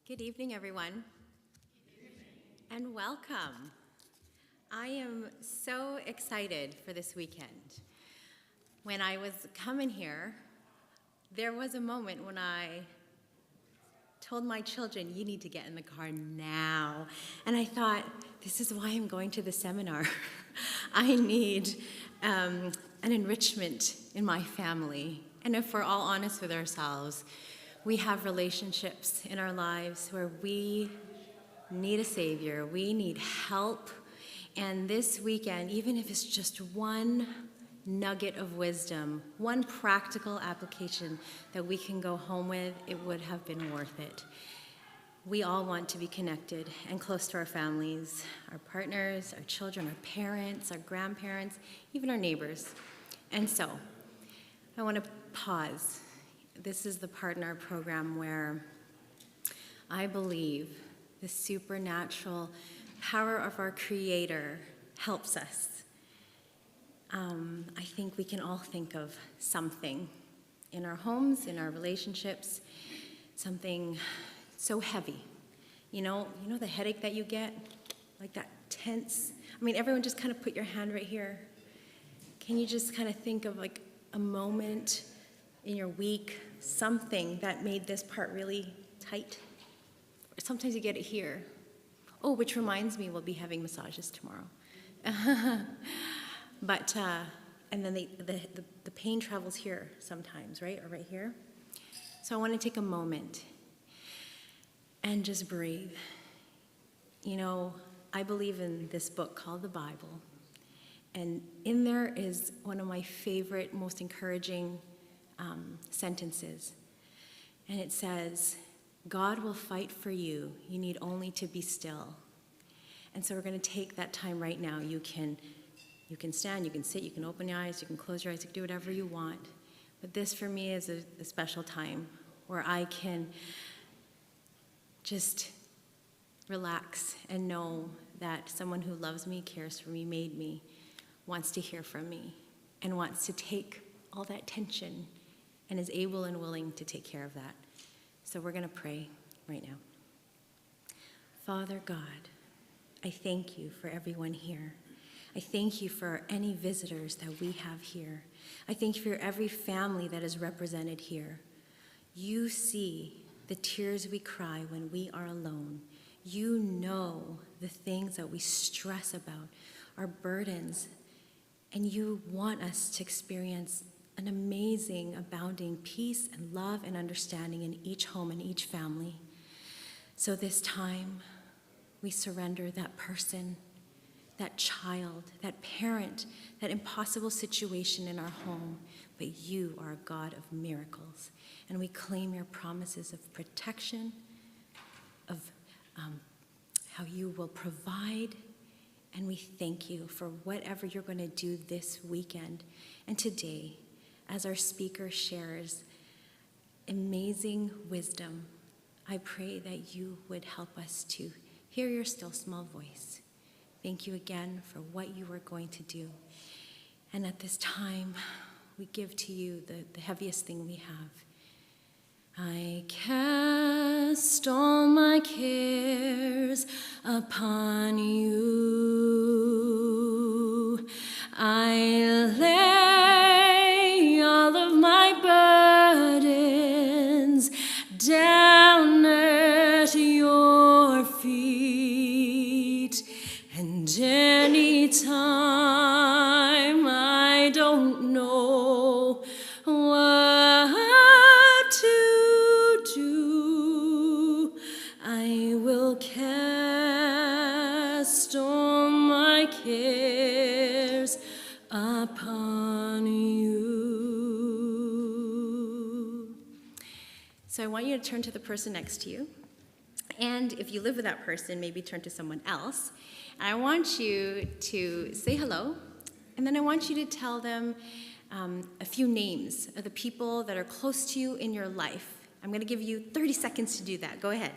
Good evening, everyone, and welcome. I am so excited for this weekend. When I was coming here, there was a moment when I told my children, you need to get in the car now. And I thought, this is why I'm going to the seminar. I need an enrichment in my family. And if we're all honest with ourselves, we have relationships in our lives where we need a savior, we need help. And this weekend, even if it's just one nugget of wisdom, one practical application that we can go home with, it would have been worth it. We all want to be connected and close to our families, our partners, our children, our parents, our grandparents, even our neighbors. And so, I want to pause. This is the part in our program where I believe the supernatural power of our Creator helps us. I think we can all think of something in our homes, in our relationships, something so heavy. You know the headache that you get? Like that tense. I mean, everyone just kind of put your hand right here. Can you just kind of think of like a moment in your week, something that made this part really tight? Sometimes you get it here. Oh, which reminds me, we'll be having massages tomorrow. But, and then the pain travels here sometimes, right? Or right here. So I want to take a moment and just breathe. You know, I believe in this book called the Bible. And in there is one of my favorite, most encouraging sentences. And it says, God will fight for you. You need only to be still. And so we're going to take that time right now. You can stand, you can sit, you can open your eyes, you can close your eyes, you can do whatever you want. But this for me is a special time where I can just relax and know that someone who loves me, cares for me, made me, wants to hear from me and wants to take all that tension and is able and willing to take care of that. So we're going to pray right now. Father God, I thank you for everyone here. I thank you for any visitors that we have here. I thank you for every family that is represented here. You see the tears we cry when we are alone. You know the things that we stress about, our burdens, and you want us to experience an amazing, abounding peace and love and understanding in each home and each family. So this time, we surrender that person, that child, that parent, that impossible situation in our home. But you are a God of miracles. And we claim your promises of protection, of how you will provide. And we thank you for whatever you're going to do this weekend and today, as our speaker shares amazing wisdom. I pray that you would help us to hear your still small voice. Thank you again for what you are going to do. And at this time, we give to you the heaviest thing we have. I cast all my cares upon you. I lay all of my burdens down at your feet. And anytime I don't know what to do, I will cast all my cares upon you. So I want you to turn to the person next to you. And if you live with that person, maybe turn to someone else. And I want you to say hello, and then I want you to tell them a few names of the people that are close to you in your life. I'm going to give you 30 seconds to do that. Go ahead.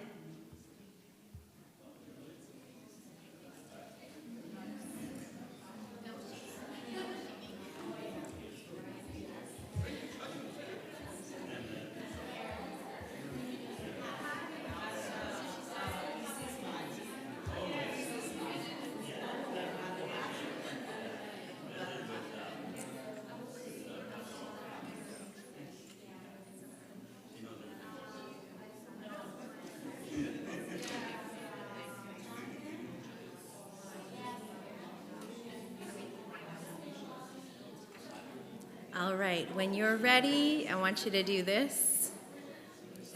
All right, when you're ready, I want you to do this.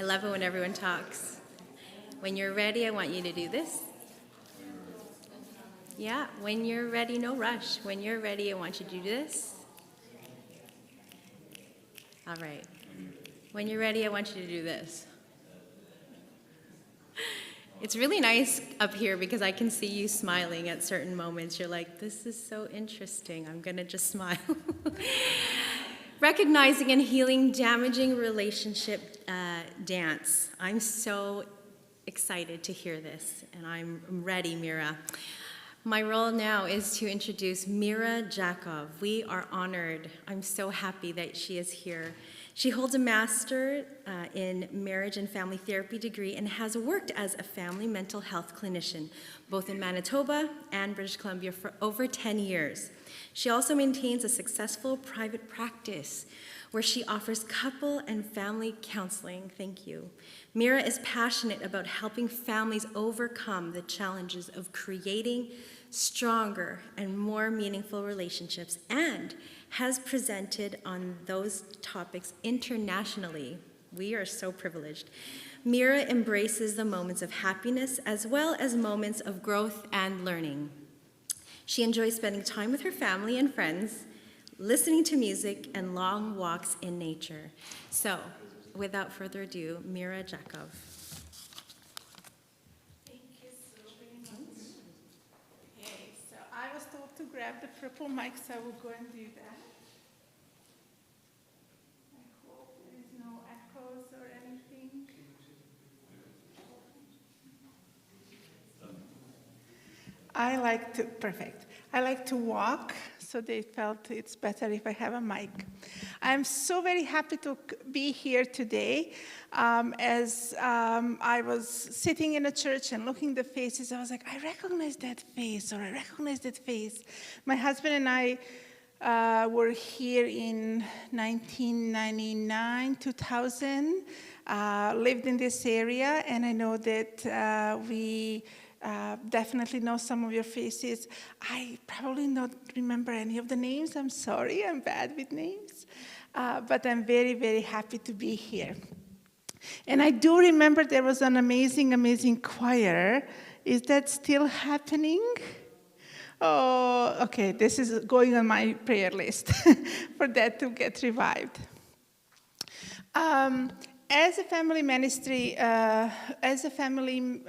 I love it when everyone talks. When you're ready, I want you to do this. Yeah, when you're ready, no rush. When you're ready, I want you to do this. All right. When you're ready, I want you to do this. It's really nice up here because I can see you smiling at certain moments. You're like, this is so interesting. I'm going to just smile. Recognizing and healing damaging relationship dance. I'm so excited to hear this, and I'm ready, Mira. My role now is to introduce Mira Djakov. We are honored. I'm so happy that she is here. She holds a master in marriage and family therapy degree and has worked as a family mental health clinician, both in Manitoba and British Columbia for over 10 years. She also maintains a successful private practice where she offers couple and family counseling. Thank you. Mira is passionate about helping families overcome the challenges of creating stronger and more meaningful relationships and has presented on those topics internationally. We are so privileged. Mira embraces the moments of happiness as well as moments of growth and learning. She enjoys spending time with her family and friends, listening to music, and long walks in nature. So, without further ado, Mira Djakov. Thank you so very much. Okay, so I was told to grab the purple mic, so I will go and do that. I hope there is no echoes or anything. I like to walk, so they felt it's better if I have a mic. I'm so very happy to be here today. As I was sitting in a church and looking at the faces, I was like, I recognize that face, or I recognize that face. My husband and I were here in 1999, 2000, lived in this area, and I know that we definitely know some of your faces. I probably not remember any of the names. I'm sorry, I'm bad with names. But I'm very, very happy to be here. And I do remember there was an amazing, amazing choir. Is that still happening? Oh, okay, this is going on my prayer list for that to get revived. As a family ministry, as a family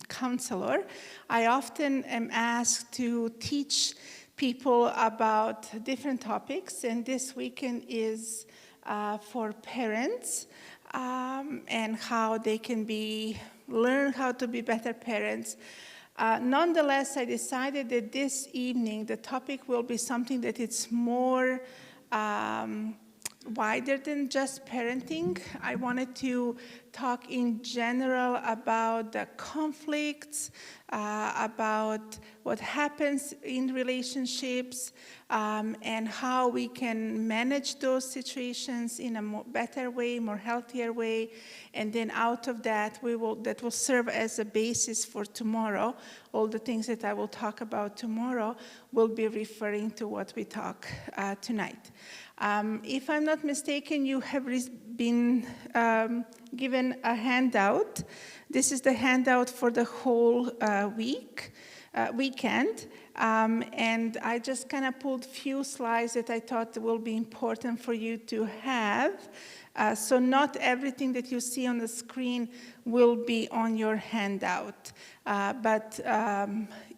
counselor, I often am asked to teach people about different topics, and this weekend is for parents and how they can learn how to be better parents. Nonetheless, I decided that this evening the topic will be something that it's more wider than just parenting. I wanted to talk in general about the conflicts, about what happens in relationships, and how we can manage those situations in a better way, more healthier way. And then out of that, that will serve as a basis for tomorrow. All the things that I will talk about tomorrow will be referring to what we talk tonight. If I'm not mistaken, you have been given a handout. This is the handout for the whole weekend. And I just kind of pulled a few slides that I thought will be important for you to have. So not everything that you see on the screen will be on your handout. But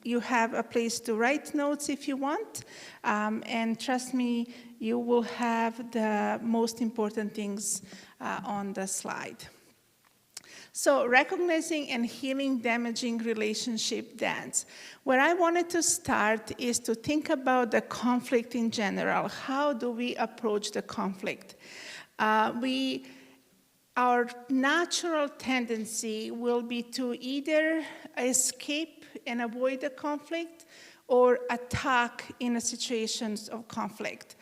you have a place to write notes if you want. And trust me, you will have the most important things on the slide. So recognizing and healing damaging relationship dance. Where I wanted to start is to think about the conflict in general. How do we approach the conflict? Our natural tendency will be to either escape and avoid the conflict or attack in situations of conflict.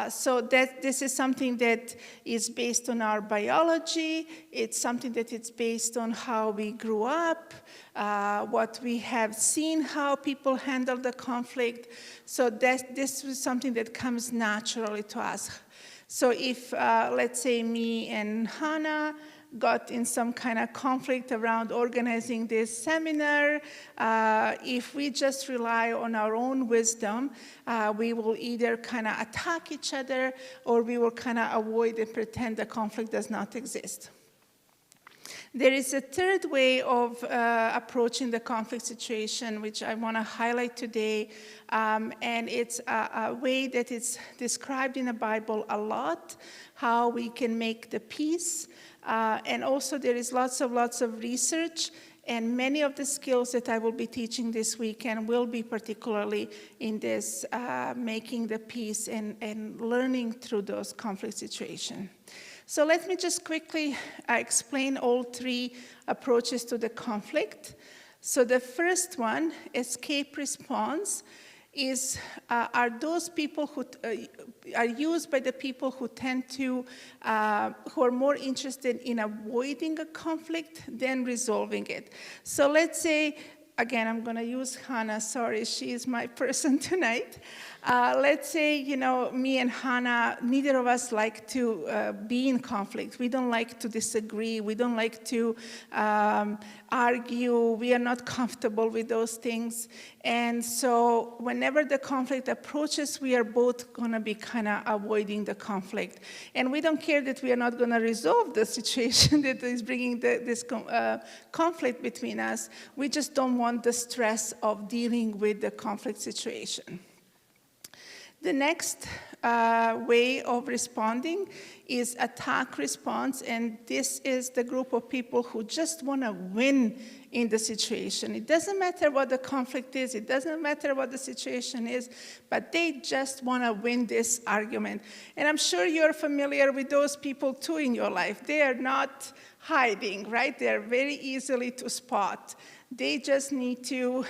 So this is something that is based on our biology. It's something that it's based on how we grew up, what we have seen, how people handle the conflict. So this is something that comes naturally to us. So if, let's say, me and Hannah got in some kind of conflict around organizing this seminar, if we just rely on our own wisdom, we will either kind of attack each other, or we will kind of avoid and pretend the conflict does not exist. There is a third way of approaching the conflict situation, which I want to highlight today, and it's a way that is described in the Bible a lot, how we can make the peace. And also there is lots of research, and many of the skills that I will be teaching this weekend will be particularly in this making the peace and learning through those conflict situations. So let me just quickly explain all three approaches to the conflict. So the first one, escape response, are those people who are used by the people who tend to, who are more interested in avoiding a conflict than resolving it. So let's say, again, I'm going to use Hannah. Sorry, she is my person tonight. Let's say, me and Hannah, neither of us like to be in conflict. We don't like to disagree. We don't like to argue. We are not comfortable with those things. And so whenever the conflict approaches, we are both going to be kind of avoiding the conflict. And we don't care that we are not going to resolve the situation that is bringing this conflict between us. We just don't want the stress of dealing with the conflict situation. The next way of responding is attack response, and this is the group of people who just want to win in the situation. It doesn't matter what the conflict is, it doesn't matter what the situation is, but they just want to win this argument. And I'm sure you're familiar with those people too in your life. They are not hiding, right? They are very easily to spot. They just need to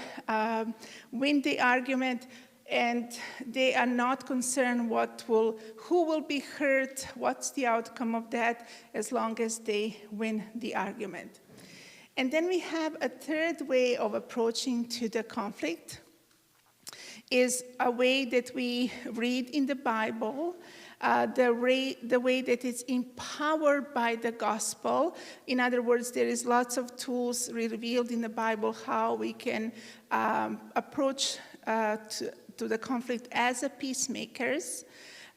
win the argument, and they are not concerned who will be hurt, what's the outcome of that, as long as they win the argument. And then we have a third way of approaching to the conflict, is a way that we read in the Bible, the way that it's empowered by the gospel. In other words, there is lots of tools revealed in the Bible how we can approach to the conflict as a peacemakers.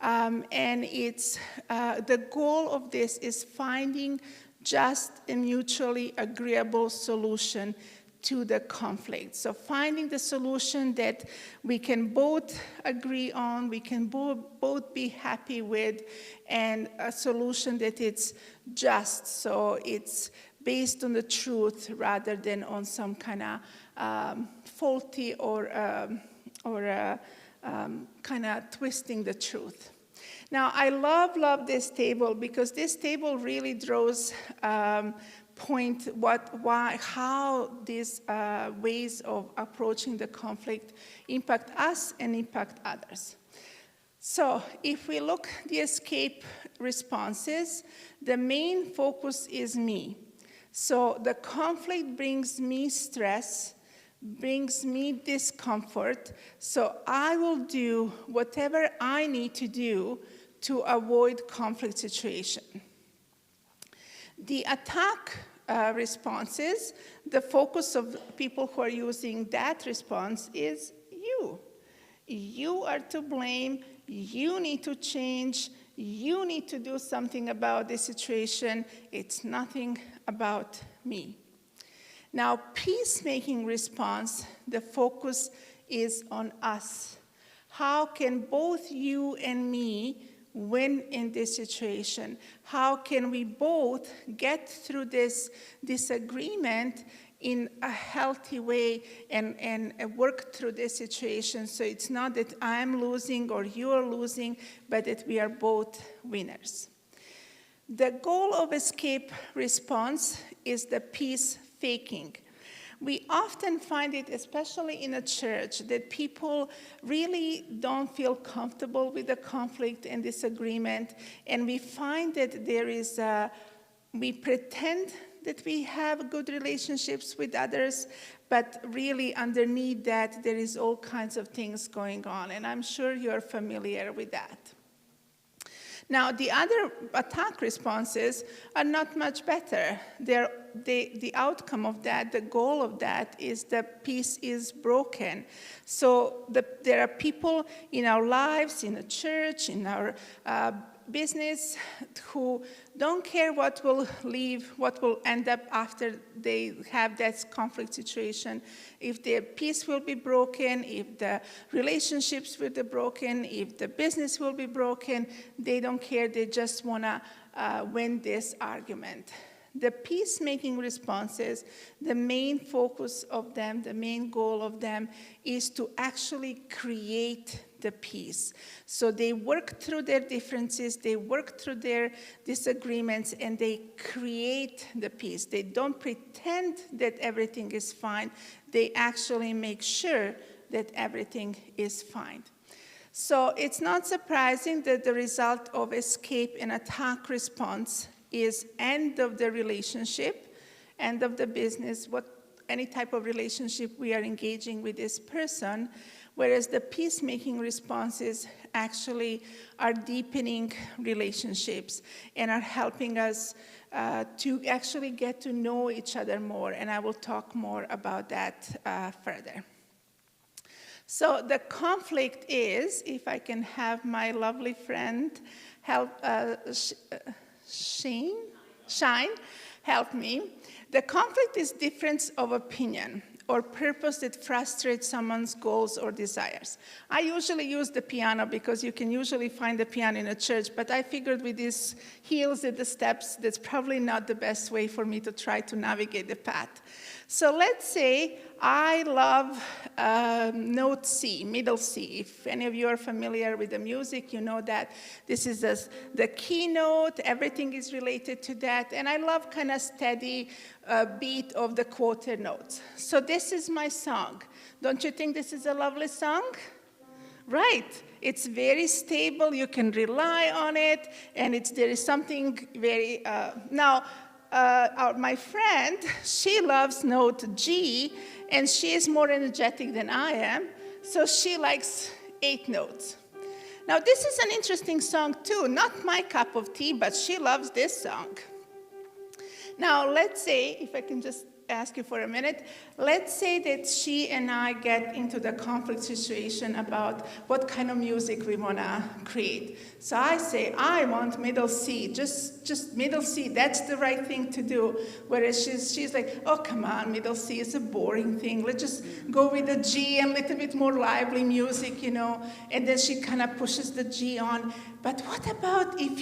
And it's the goal of this is finding just a mutually agreeable solution to the conflict. So finding the solution that we can both agree on, we can both be happy with, and a solution that it's just, so it's based on the truth rather than on some kind of faulty or kind of twisting the truth. Now, I love this table because this table really draws point how these ways of approaching the conflict impact us and impact others. So if we look at the escape responses, the main focus is me. So the conflict brings me stress, brings me discomfort, so I will do whatever I need to do to avoid conflict situation. The attack responses, the focus of people who are using that response is you. You are to blame, you need to change, you need to do something about this situation, it's nothing about me. Now, peacemaking response, the focus is on us. How can both you and me win in this situation? How can we both get through this disagreement in a healthy way and work through this situation so it's not that I'm losing or you're losing, but that we are both winners? The goal of escape response is the peace faking. We often find it, especially in a church, that people really don't feel comfortable with the conflict and disagreement, and we find that we pretend that we have good relationships with others, but really underneath that, there is all kinds of things going on, and I'm sure you're familiar with that. Now, the other attack responses are not much better. The outcome of that, the goal of that, is that peace is broken. So there are people in our lives, in the church, in our business, who don't care what will end up after they have that conflict situation. If their peace will be broken, if the relationships will be broken, if the business will be broken, they don't care. They just want to win this argument. The peacemaking responses, the main focus of them, the main goal of them is to actually create the peace. So they work through their differences, they work through their disagreements, and they create the peace. They don't pretend that everything is fine. They actually make sure that everything is fine. So it's not surprising that the result of escape and attack response is end of the relationship, end of the business, any type of relationship we are engaging with this person, whereas the peacemaking responses actually are deepening relationships and are helping us to actually get to know each other more, and I will talk more about that further. So the conflict is, if I can have my lovely friend help Shine, help me. The conflict is difference of opinion or purpose that frustrates someone's goals or desires. I usually use the piano because you can usually find the piano in a church, but I figured with these heels at the steps, that's probably not the best way for me to try to navigate the path. So let's say I love note C, middle C. If any of you are familiar with the music, you know that this is the key note, everything is related to that, and I love kind of steady beat of the quarter notes. So this is my song. Don't you think this is a lovely song? Right. It's very stable, you can rely on it, and there is something very, my friend, she loves note G, and she is more energetic than I am, so she likes 8 notes. Now, this is an interesting song, too. Not my cup of tea, but she loves this song. Now, let's say, if I can just ask you for a minute, let's say that she and I get into the conflict situation about what kind of music we want to create. So I say, I want middle C, just middle C, that's the right thing to do. Whereas she's like, oh, come on, middle C is a boring thing. Let's just go with the G and a little bit more lively music, you know. And then she kind of pushes the G on. But what about if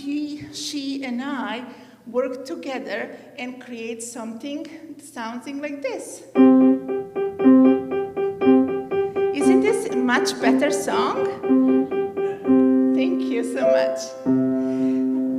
she and I work together and create something sounding like this? Isn't this a much better song? Thank you so much.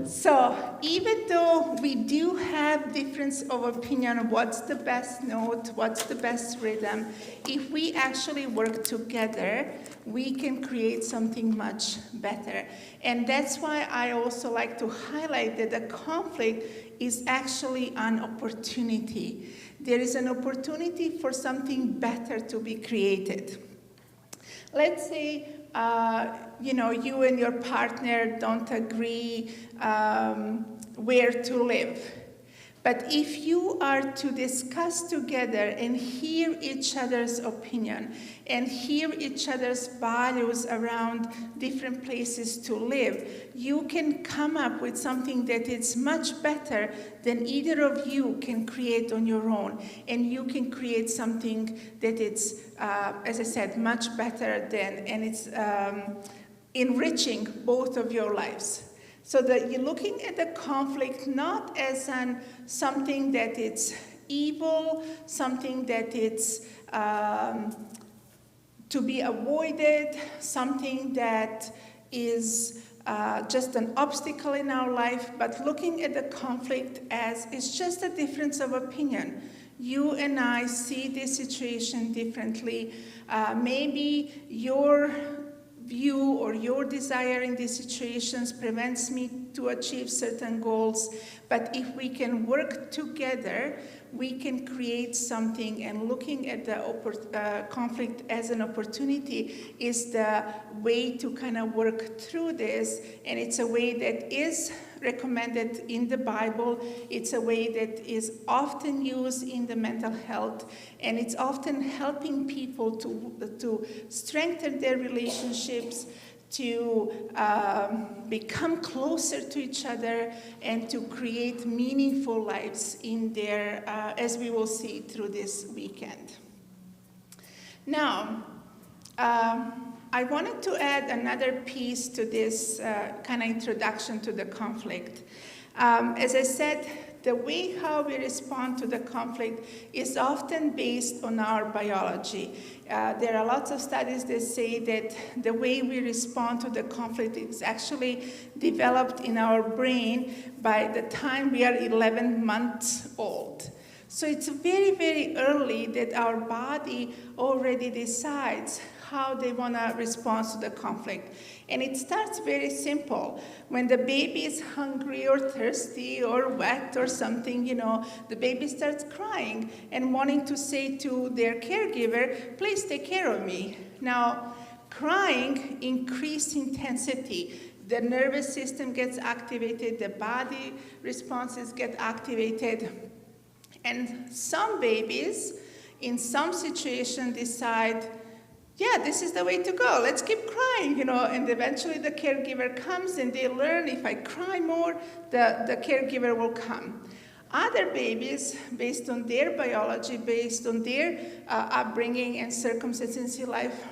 So even though we do have difference of opinion of what's the best note, what's the best rhythm, if we actually work together, we can create something much better. And that's why I also like to highlight that the conflict is actually an opportunity. There is an opportunity for something better to be created. Let's say you and your partner don't agree where to live. But if you are to discuss together and hear each other's opinion and hear each other's values around different places to live, you can come up with something that is much better than either of you can create on your own. And you can create something that is, as I said, much better and it's enriching both of your lives. So that you're looking at the conflict not as something that it's evil, something that it's to be avoided, something that is just an obstacle in our life, but looking at the conflict as it's just a difference of opinion. you and I see this situation differently. Maybe your view or your desire in these situations prevents me to achieve certain goals, but if we can work together, we can create something, and looking at the conflict as an opportunity is the way to kind of work through this, and it's a way that is recommended in the Bible. It's a way that is often used in the mental health, and it's often helping people to strengthen their relationships, to become closer to each other, and to create meaningful lives in their, as we will see through this weekend. Now, I wanted to add another piece to this kind of introduction to the conflict. As I said, the way how we respond to the conflict is often based on our biology. There are lots of studies that say that the way we respond to the conflict is actually developed in our brain by the time we are 11 months old. So it's very, very early that our body already decides how they want to respond to the conflict. And it starts very simple. When the baby is hungry or thirsty or wet or something, the baby starts crying and wanting to say to their caregiver, please take care of me. Now, crying increased intensity. The nervous system gets activated, the body responses get activated. And some babies, in some situations, decide, yeah, this is the way to go. Let's keep crying, and eventually the caregiver comes and they learn if I cry more, the caregiver will come. Other babies, based on their biology, based on their upbringing and circumstances in life,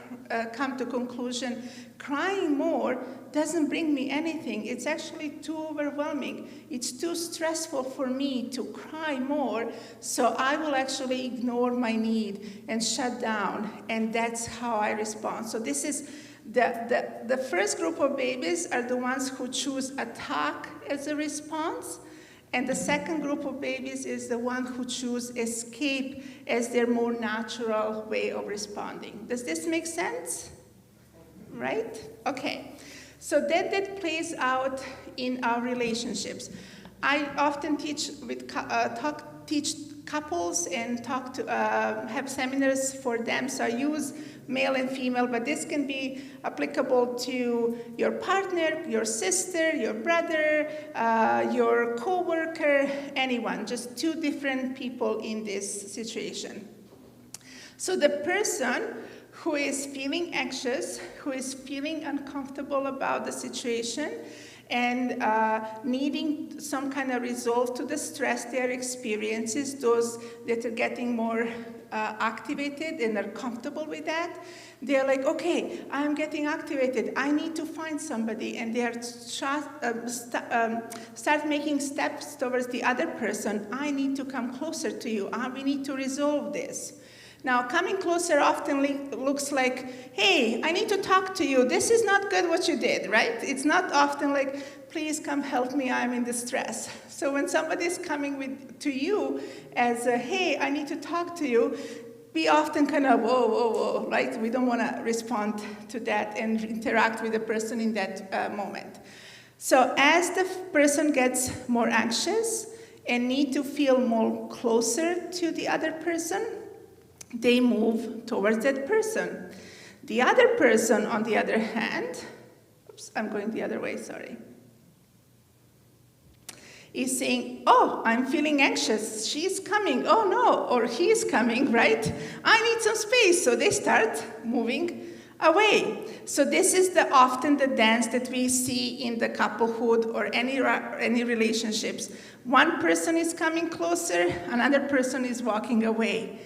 come to conclusion, crying more doesn't bring me anything. It's actually too overwhelming. It's too stressful for me to cry more, so I will actually ignore my need and shut down, and that's how I respond. So this is the first group of babies are the ones who choose attack as a response, and the second group of babies is the one who choose escape as their more natural way of responding. Does this make sense? Right? Okay. So that plays out in our relationships. I often teach couples and have seminars for them. So I use male and female, but this can be applicable to your partner, your sister, your brother, your coworker, anyone, just two different people in this situation. So the person who is feeling anxious, who is feeling uncomfortable about the situation, and needing some kind of resolve to the stress they're experiencing, those that are getting more activated and are comfortable with that, they're like, okay, I'm getting activated, I need to find somebody, and they're start making steps towards the other person. I need to come closer to you, we need to resolve this. Now, coming closer often looks like, hey, I need to talk to you. This is not good what you did, right? It's not often like, please come help me, I'm in distress. So when somebody's coming to you as a, hey, I need to talk to you, we often kind of, whoa, right? We don't want to respond to that and interact with the person in that moment. So as the person gets more anxious and need to feel more closer to the other person, they move towards that person. The other person, on the other hand, oops, I'm going the other way, sorry, is saying, oh, I'm feeling anxious, she's coming, oh no, or he's coming, right? I need some space, so they start moving away. So this is often the dance that we see in the couplehood or any relationships. One person is coming closer, another person is walking away.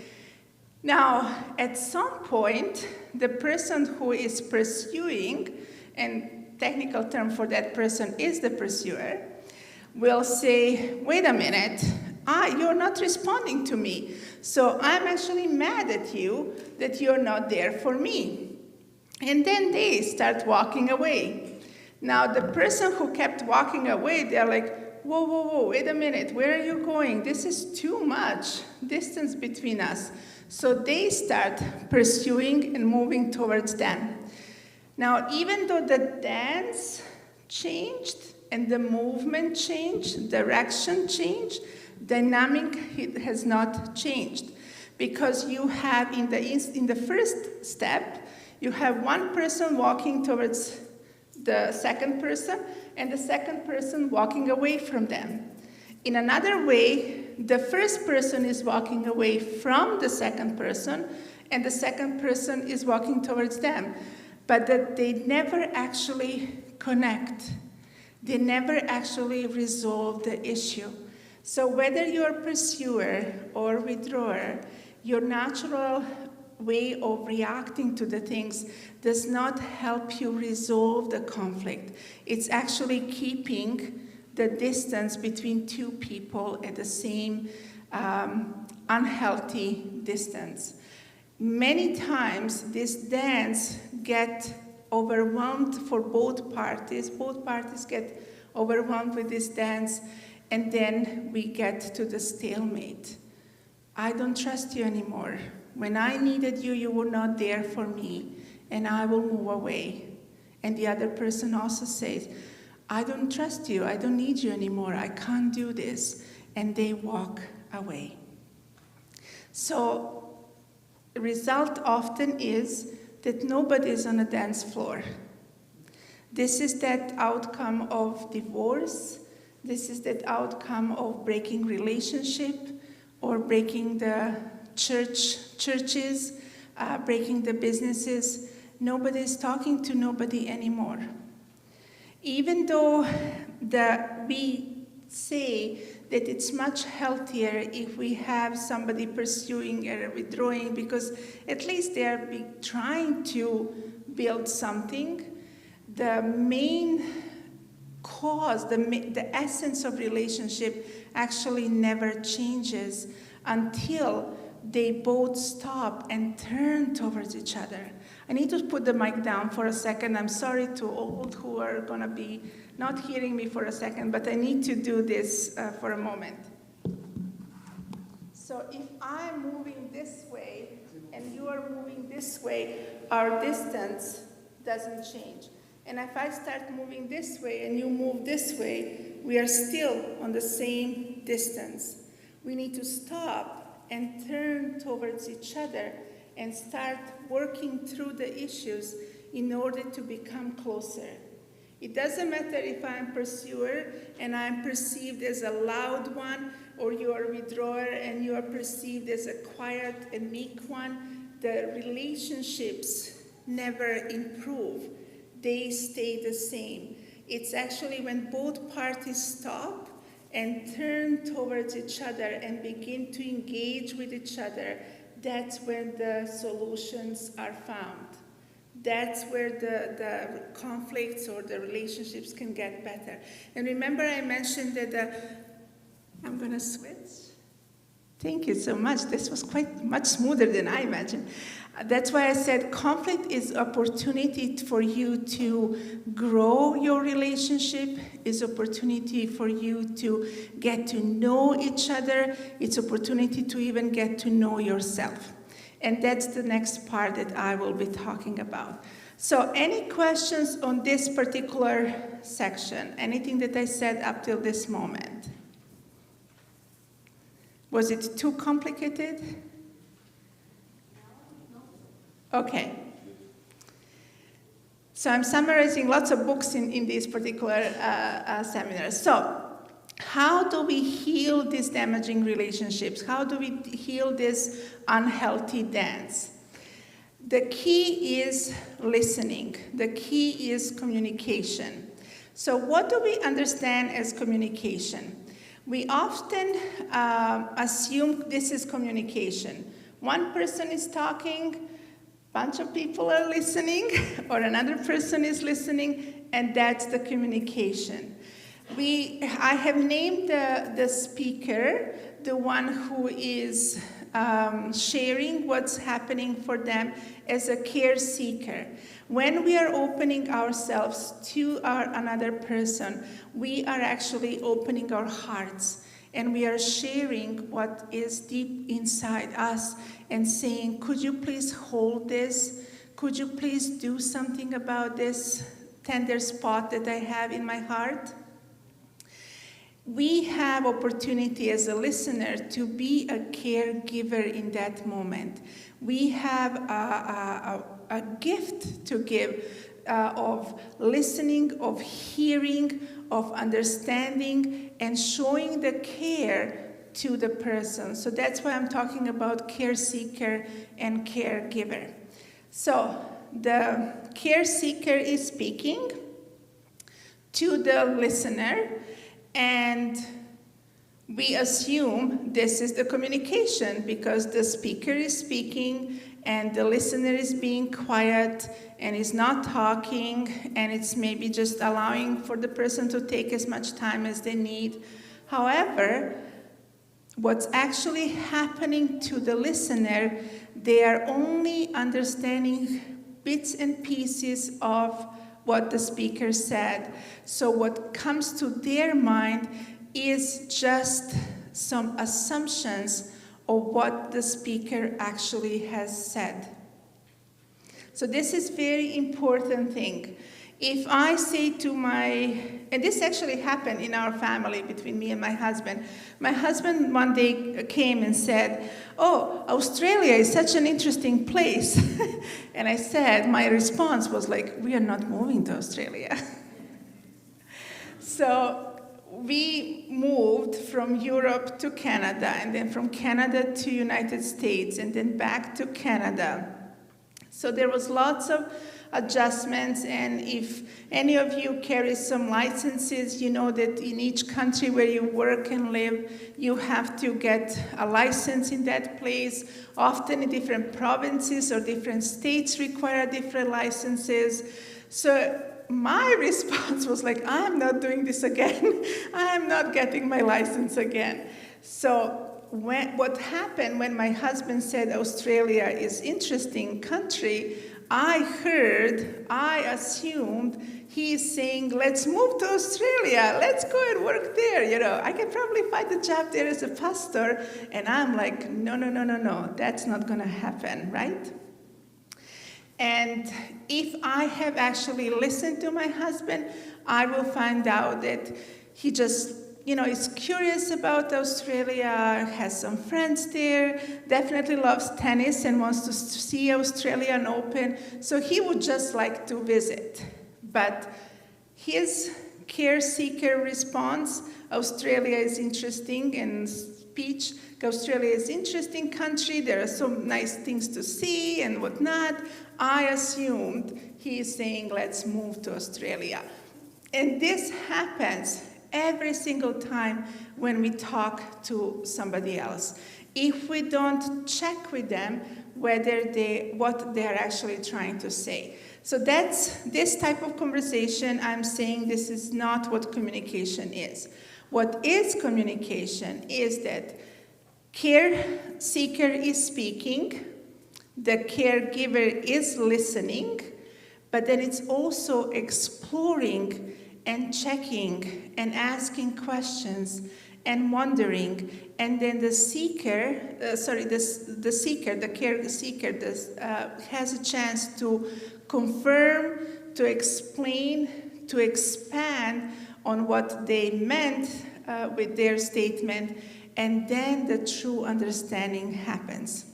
Now, at some point, the person who is pursuing, and technical term for that person is the pursuer, will say, wait a minute, you're not responding to me, so I'm actually mad at you that you're not there for me. And then they start walking away. Now, the person who kept walking away, they're like, whoa, wait a minute, where are you going? This is too much distance between us. So they start pursuing and moving towards them. Now, even though the dance changed and the movement changed, direction changed, dynamic has not changed. Because you have in the first step, you have one person walking towards the second person and the second person walking away from them. In another way, the first person is walking away from the second person and the second person is walking towards them. But that they never actually connect. They never actually resolve the issue. So whether you're a pursuer or withdrawer, your natural way of reacting to the things does not help you resolve the conflict. It's actually keeping the distance between two people at the same unhealthy distance. Many times this dance gets overwhelmed for both parties. Both parties get overwhelmed with this dance, and then we get to the stalemate. I don't trust you anymore. When I needed you, you were not there for me, and I will move away. And the other person also says, I don't trust you, I don't need you anymore, I can't do this. And they walk away. So the result often is that nobody is on a dance floor. This is that outcome of divorce. This is that outcome of breaking relationship or breaking the churches, breaking the businesses. Nobody is talking to nobody anymore. Even though we say that it's much healthier if we have somebody pursuing or withdrawing, because at least they are trying to build something. The main cause, the essence of relationship actually never changes until they both stop and turn towards each other. I need to put the mic down for a second. I'm sorry to all who are going to be not hearing me for a second, but I need to do this for a moment. So if I'm moving this way and you are moving this way, our distance doesn't change. And if I start moving this way and you move this way, we are still on the same distance. We need to stop and turn towards each other and start working through the issues in order to become closer. It doesn't matter if I'm a pursuer and I'm perceived as a loud one, or you are a withdrawer and you are perceived as a quiet and meek one. The relationships never improve. They stay the same. It's actually when both parties stop and turn towards each other and begin to engage with each other, that's when the solutions are found. That's where the conflicts or the relationships can get better. And remember I mentioned that I'm going to switch. Thank you so much. This was quite much smoother than I imagined. That's why I said conflict is opportunity for you to grow your relationship, is opportunity for you to get to know each other, it's opportunity to even get to know yourself. And that's the next part that I will be talking about. So any questions on this particular section? Anything that I said up till this moment? Was it too complicated? Okay. So I'm summarizing lots of books in this particular seminar. So how do we heal these damaging relationships? How do we heal this unhealthy dance? The key is listening. The key is communication. So what do we understand as communication? We often assume this is communication. One person is talking, bunch of people are listening, or another person is listening, and that's the communication. I have named the speaker, the one who is sharing what's happening for them as a care seeker. When we are opening ourselves to another person, we are actually opening our hearts, and we are sharing what is deep inside us and saying, could you please hold this? Could you please do something about this tender spot that I have in my heart? We have opportunity as a listener to be a caregiver in that moment. We have a gift to give of listening, of hearing, of understanding, and showing the care to the person. So that's why I'm talking about care seeker and caregiver. So the care seeker is speaking to the listener, and we assume this is the communication because the speaker is speaking and the listener is being quiet and is not talking, and it's maybe just allowing for the person to take as much time as they need. However, what's actually happening to the listener, they are only understanding bits and pieces of what the speaker said. So what comes to their mind is just some assumptions of what the speaker actually has said. So this is very important thing. If I say to and this actually happened in our family between me and my husband. My husband one day came and said, "Oh, Australia is such an interesting place." And I said, my response was like, "We are not moving to Australia." So we moved from Europe to Canada, and then from Canada to United States, and then back to Canada. So there was lots of adjustments, and if any of you carry some licenses, you know that in each country where you work and live, you have to get a license in that place. Often in different provinces or different states require different licenses. So my response was like, I'm not doing this again. I'm not getting my license again. So what happened when my husband said Australia is interesting country, I assumed he's saying, let's move to Australia, let's go and work there, I can probably find a job there as a pastor. And I'm like, no, that's not gonna happen, right? And if I have actually listened to my husband, I will find out that he just is curious about Australia, has some friends there, definitely loves tennis and wants to see Australian Open, so he would just like to visit. But his care seeker response, Australia is interesting, and speech, Australia is interesting country, there are some nice things to see and whatnot. I assumed he is saying, let's move to Australia. And this happens every single time when we talk to somebody else. If we don't check with them what they're actually trying to say. So that's this type of conversation. I'm saying this is not what communication is. What is communication is that care seeker is speaking, the caregiver is listening, but then it's also exploring and checking and asking questions and wondering, and then the care seeker has a chance to confirm, to explain, to expand on what they meant with their statement, and then the true understanding happens.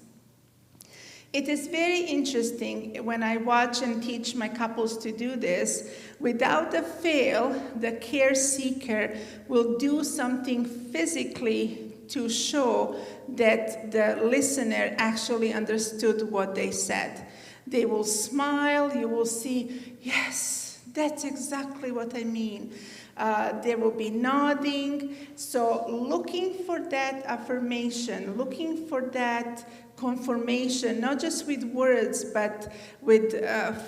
It is very interesting when I watch and teach my couples to do this. Without a fail, the care seeker will do something physically to show that the listener actually understood what they said. They will smile, you will see, yes, that's exactly what I mean. There will be nodding. So looking for that affirmation, looking for that confirmation, not just with words, but with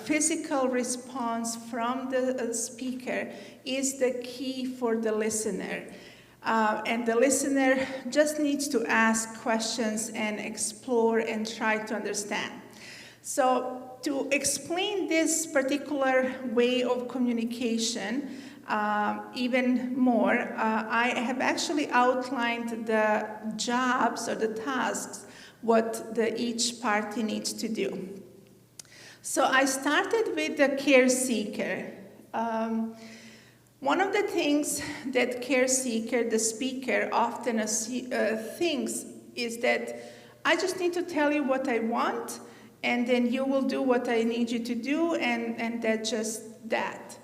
physical response from the speaker is the key for the listener. And the listener just needs to ask questions and explore and try to understand. So to explain this particular way of communication even more, I have actually outlined the jobs or the tasks what each party needs to do. So I started with the care seeker. One of the things that care seeker, the speaker, often thinks is that I just need to tell you what I want, and then you will do what I need you to do, and that's just that.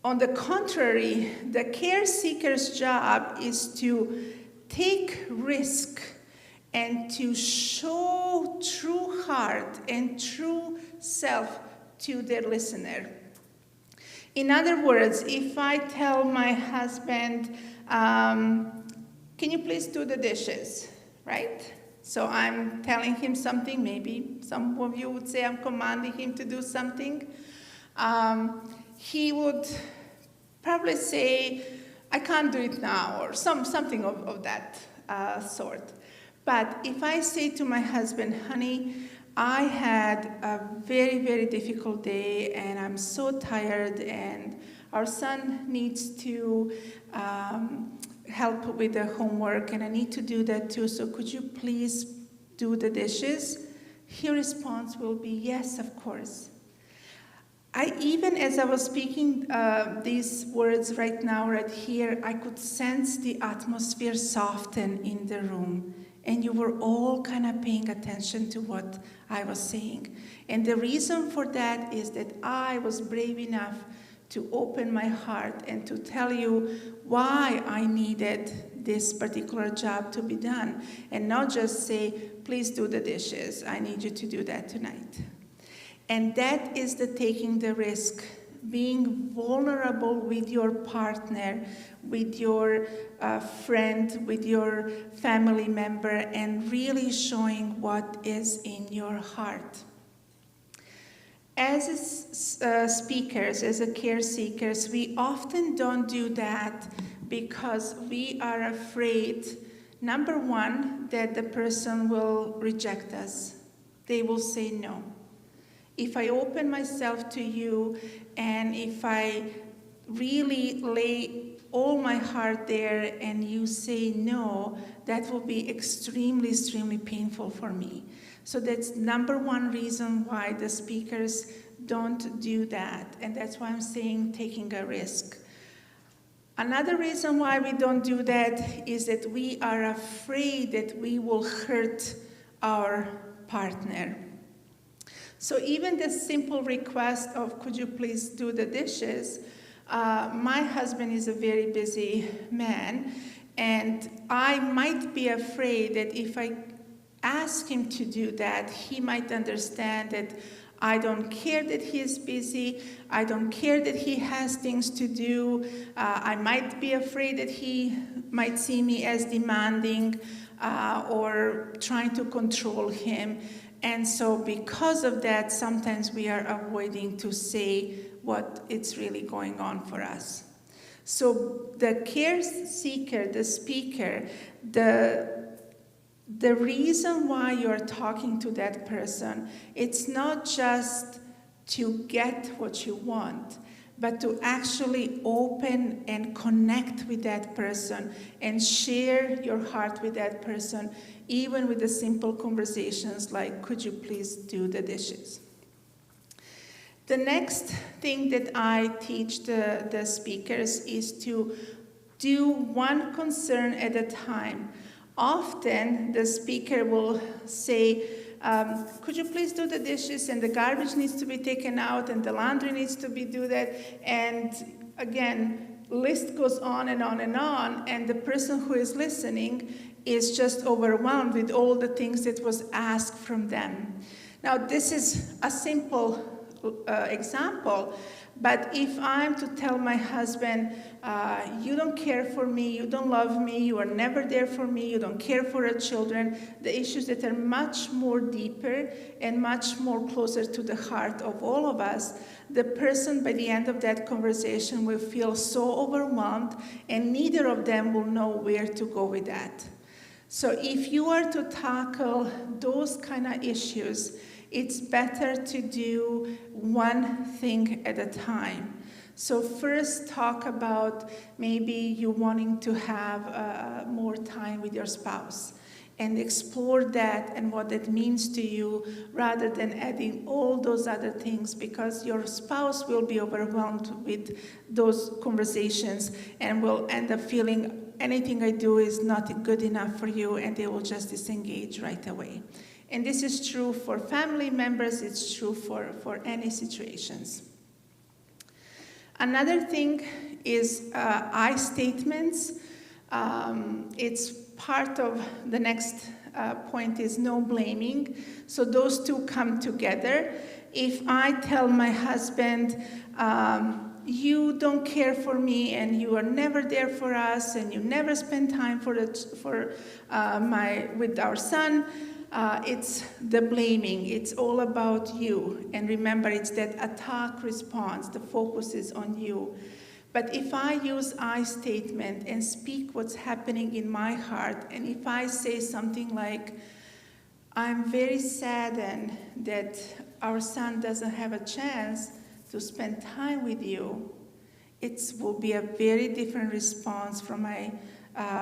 On the contrary, the care seeker's job is to take risk and to show true heart and true self to their listener. In other words, if I tell my husband, can you please do the dishes, right? So I'm telling him something, maybe some of you would say I'm commanding him to do something. He would probably say, I can't do it now, or something of that sort. But if I say to my husband, honey, I had a very, very difficult day, and I'm so tired, and our son needs to help with the homework, and I need to do that too, so could you please do the dishes? His response will be, yes, of course. Even as I was speaking these words right now, right here, I could sense the atmosphere soften in the room. And you were all kind of paying attention to what I was saying. And the reason for that is that I was brave enough to open my heart and to tell you why I needed this particular job to be done. And not just say, please do the dishes. I need you to do that tonight. And that is the taking the risk, being vulnerable with your partner, with your friend, with your family member, and really showing what is in your heart. As speakers, as care seekers, we often don't do that because we are afraid, number one, that the person will reject us. They will say no. If I open myself to you, and if I really lay all my heart there and you say no, that will be extremely, extremely painful for me. So that's number one reason why the speakers don't do that. And that's why I'm saying taking a risk. Another reason why we don't do that is that we are afraid that we will hurt our partner. So even the simple request of, could you please do the dishes? My husband is a very busy man, and I might be afraid that if I ask him to do that, he might understand that I don't care that he is busy. I don't care that he has things to do. I might be afraid that he might see me as demanding or trying to control him. And so because of that, sometimes we are avoiding to say what is really going on for us. So the care seeker, the speaker, the reason why you're talking to that person, it's not just to get what you want, but to actually open and connect with that person and share your heart with that person, even with the simple conversations like, could you please do the dishes? The next thing that I teach the speakers is to do one concern at a time. Often the speaker will say, could you please do the dishes, and the garbage needs to be taken out, and the laundry needs to be do that, and again, list goes on and on and on, and the person who is listening is just overwhelmed with all the things that was asked from them. Now, this is a simple example. But if I'm to tell my husband, you don't care for me, you don't love me, you are never there for me, you don't care for our children, the issues that are much more deeper and much more closer to the heart of all of us, the person by the end of that conversation will feel so overwhelmed, and neither of them will know where to go with that. So if you are to tackle those kind of issues, it's better to do one thing at a time. So first talk about maybe you wanting to have more time with your spouse, and explore that and what that means to you, rather than adding all those other things, because your spouse will be overwhelmed with those conversations and will end up feeling anything I do is not good enough for you, and they will just disengage right away. And this is true for family members, it's true for any situations. Another thing is I statements. It's part of the next point is no blaming. So those two come together. If I tell my husband, you don't care for me, and you are never there for us, and you never spend time with our son, it's the blaming. It's all about you. And remember, it's that attack response. The focus is on you. But if I use I statement and speak what's happening in my heart, and if I say something like, I'm very saddened that our son doesn't have a chance to spend time with you, it will be a very different response from my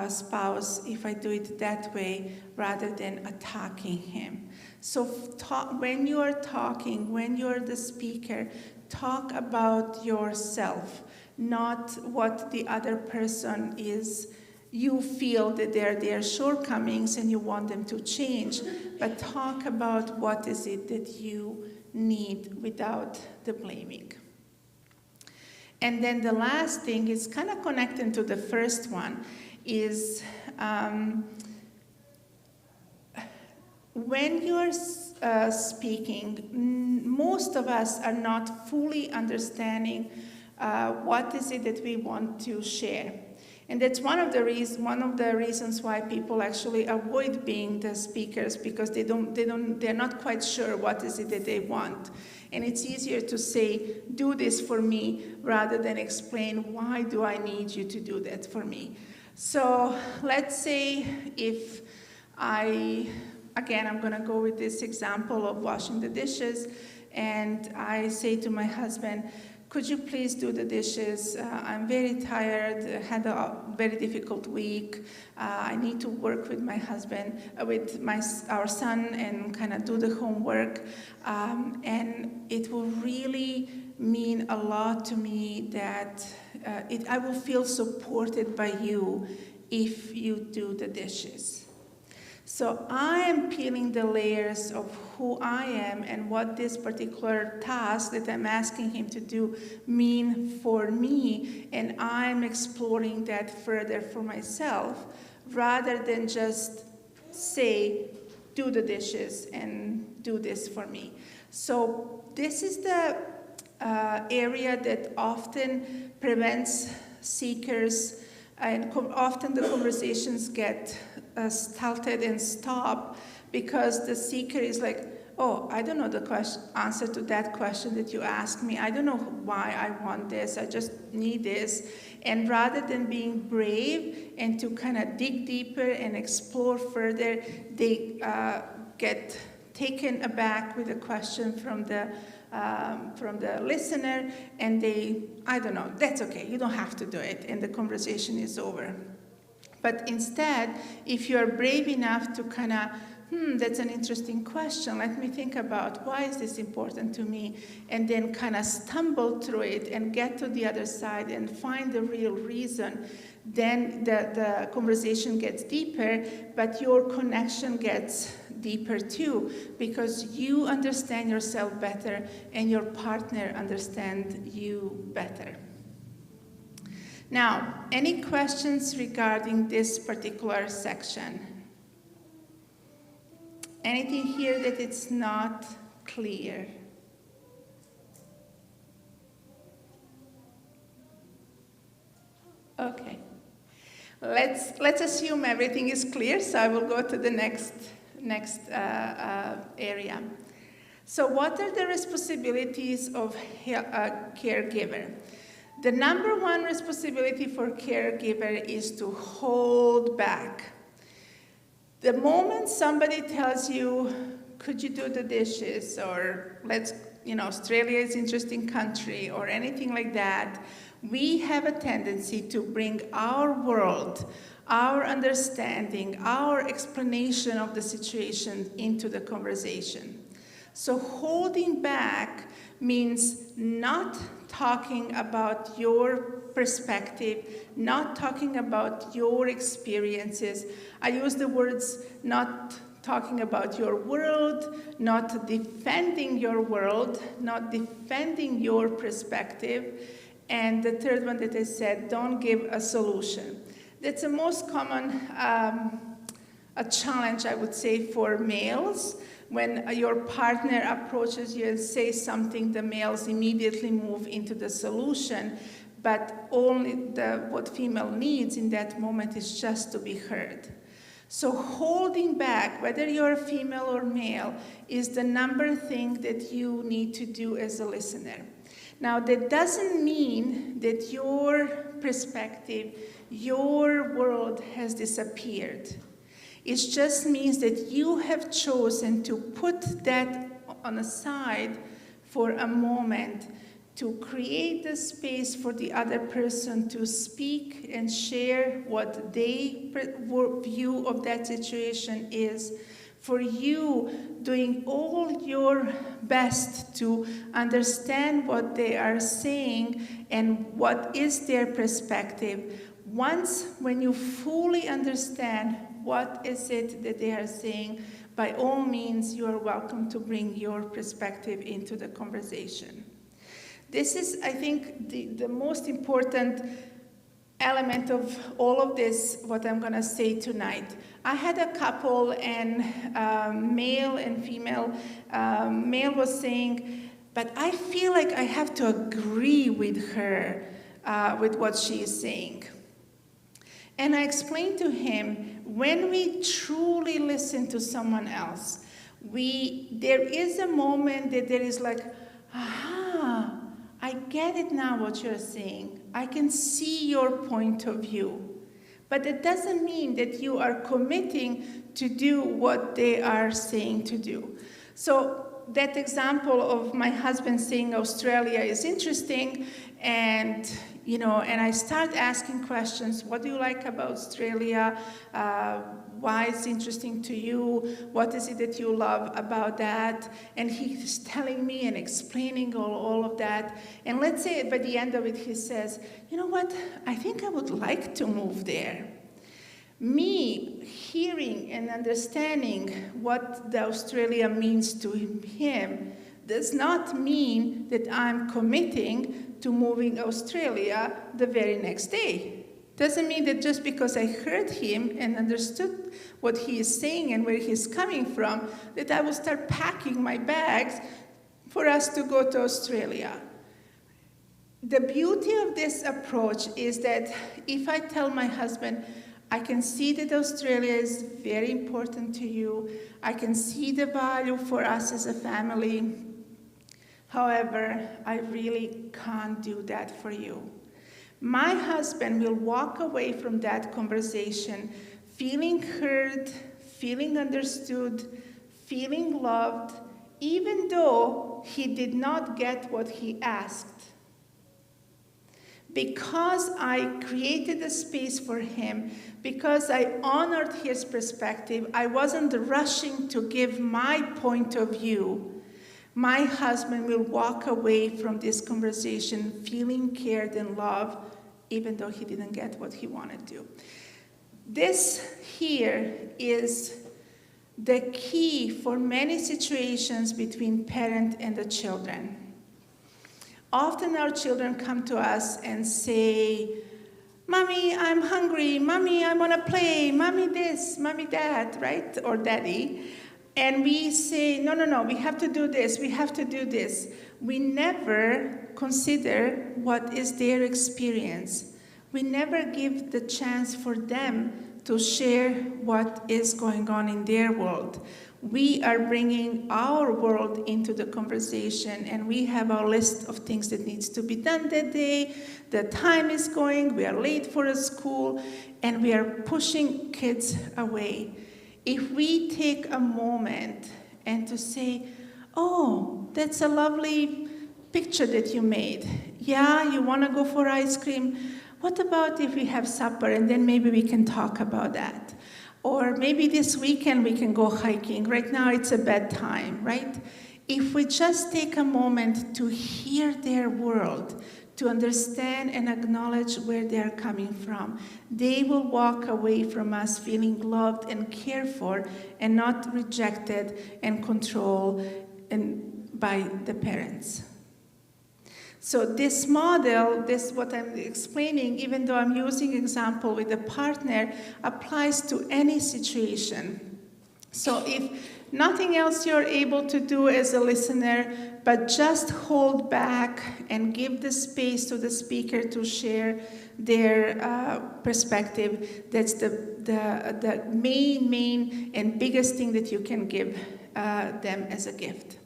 spouse if I do it that way, rather than attacking him. So when you are talking, when you are the speaker, talk about yourself, not what the other person is. You feel that they're their shortcomings and you want them to change, but talk about what is it that you need without the blaming. And then the last thing is kind of connecting to the first one, is when you're speaking, most of us are not fully understanding what is it that we want to share. And that's one of the reasons why people actually avoid being the speakers, because they're not quite sure what is it that they want. And it's easier to say, do this for me, rather than explain, why do I need you to do that for me? So let's say if I'm going to go with this example of washing the dishes, and I say to my husband, could you please do the dishes? I'm very tired, had a very difficult week. I need to work with my husband, our son, and kind of do the homework. And it will really mean a lot to me that I will feel supported by you if you do the dishes. So I am peeling the layers of who I am and what this particular task that I'm asking him to do mean for me, and I'm exploring that further for myself, rather than just say, do the dishes and do this for me. So this is the area that often prevents seekers, and often the conversations get stalled and stopped, because the seeker is like, oh, I don't know the answer to that question that you asked me. I don't know why I want this. I just need this. And rather than being brave and to kind of dig deeper and explore further, they get taken aback with a question from the listener, and I don't know, that's okay, you don't have to do it, and the conversation is over. But instead, if you're brave enough to kind of, that's an interesting question, let me think about why is this important to me, and then kind of stumble through it and get to the other side and find the real reason, then the conversation gets deeper, but your connection gets deeper too, because you understand yourself better and your partner understands you better. Now, any questions regarding this particular section? Anything here that it's not clear? Okay. Let's assume everything is clear, so I will go to the next area. So what are the responsibilities of a caregiver? The number one responsibility for caregiver is to hold back. The moment somebody tells you, could you do the dishes, or Australia is an interesting country, or anything like that, we have a tendency to bring our world, our understanding, our explanation of the situation into the conversation. So holding back means not talking about your perspective, not talking about your experiences. I use the words not talking about your world, not defending your world, not defending your perspective. And the third one that I said, don't give a solution. That's the most common a challenge, I would say, for males. When your partner approaches you and says something, the males immediately move into the solution, but only what female needs in that moment is just to be heard. So holding back, whether you're a female or male, is the number thing that you need to do as a listener. Now, that doesn't mean that your perspective, your world has disappeared. It just means that you have chosen to put that on the side for a moment to create the space for the other person to speak and share what their view of that situation is, for you doing all your best to understand what they are saying and what is their perspective. When you fully understand what is it that they are saying, by all means, you are welcome to bring your perspective into the conversation. This is, I think, the most important element of all of this, what I'm going to say tonight. I had a couple, and male and female. Male was saying, but I feel like I have to agree with her, with what she is saying. And I explained to him, when we truly listen to someone else, there is a moment that there is like, aha, I get it now what you're saying. I can see your point of view. But it doesn't mean that you are committing to do what they are saying to do. So that example of my husband saying Australia is interesting, and I start asking questions. What do you like about Australia? Why it's interesting to you? What is it that you love about that? And he's telling me and explaining all of that. And let's say by the end of it, he says, you know what? I think I would like to move there. Me hearing and understanding what the Australia means to him does not mean that I'm committing to moving Australia the very next day. Doesn't mean that just because I heard him and understood what he is saying and where he's coming from, that I will start packing my bags for us to go to Australia. The beauty of this approach is that if I tell my husband, I can see that Australia is very important to you, I can see the value for us as a family, however, I really can't do that for you. My husband will walk away from that conversation feeling heard, feeling understood, feeling loved, even though he did not get what he asked. Because I created a space for him, because I honored his perspective, I wasn't rushing to give my point of view. My husband will walk away from this conversation feeling cared and loved, even though he didn't get what he wanted to. This here is the key for many situations between parent and the children. Often our children come to us and say, Mommy, I'm hungry. Mommy, I want to play. Mommy this, Mommy that, right? Or Daddy. And we say, no, we have to do this. We have to do this. We never consider what is their experience. We never give the chance for them to share what is going on in their world. We are bringing our world into the conversation, and we have our list of things that needs to be done that day. The time is going, we are late for a school, and we are pushing kids away. If we take a moment and to say, oh, that's a lovely picture that you made. Yeah, you want to go for ice cream? What about if we have supper and then maybe we can talk about that? Or maybe this weekend we can go hiking. Right now it's a bad time, right? If we just take a moment to hear their world, to understand and acknowledge where they are coming from, they will walk away from us feeling loved and cared for and not rejected and controlled by the parents. So this model, this what I'm explaining, even though I'm using example with a partner, applies to any situation. So if nothing else you're able to do as a listener, but just hold back and give the space to the speaker to share their perspective, that's the main and biggest thing that you can give them as a gift.